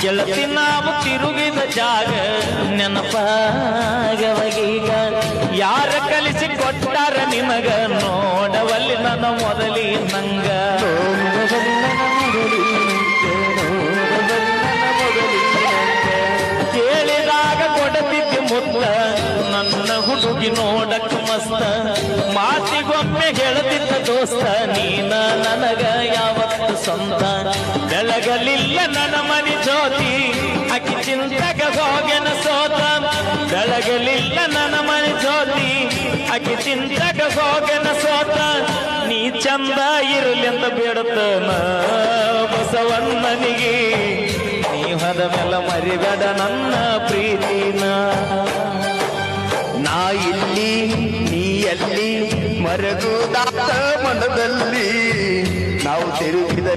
ಗೆಳತಿ ನಾವು ತಿರುಗಿದ ಜಾಗ ನೆನಪಾಗವಗೀಗ ಯಾರ ಕಲಿಸಿ ಕೊಟ್ಟಾರ ನಿಮಗ ನೋಡವಲ್ಲಿ ನನ್ನ ಮೊದಲಿ ನಂಗ ಕೇಳಿದಾಗ ಕೊಡತಿದ್ದೆ ಮುತ್ತ ನನ್ನ ಹುಡುಗಿ ನೋಡಕ್ ಮಸ್ತ ಮಾತಿಗೊಮ್ಮೆ ಹೇಳತಿದ್ದ ದೋಸ್ತ ನೀನ ನನಗ ಯಾವತ್ತು ಸ್ವಂತ ಬೆಳಗಲಿಲ್ಲ ನನ್ನ ಮನಿ ಜ್ಯೋತಿ ಅಕ್ಕಿ ಚಿಂತಕ ಹೋಗೆನ ಸೋತ ಬೆಳಗಲಿಲ್ಲ ನನ್ನ ಮನಿ ಜ್ಯೋತಿ ಅಕ್ಕಿ ಚಿಂತಕ ಹೋಗೆನ ಸೋತ ನೀ ಚಂದ ಇರಲೆಂದ ಬೇಡತನ ಬಸವಣ್ಣನಿಗೆ ನೀ ಹದ ಮೇಲ ಮರಿಬೇಡ ನನ್ನ ಪ್ರೀತಿನ ನಾ ಇಲ್ಲಿ ನೀ ಎಲ್ಲಿ ಮರಗುದಾತ ಮನದಲ್ಲಿ ನಾವು ತಿರುಗಿದ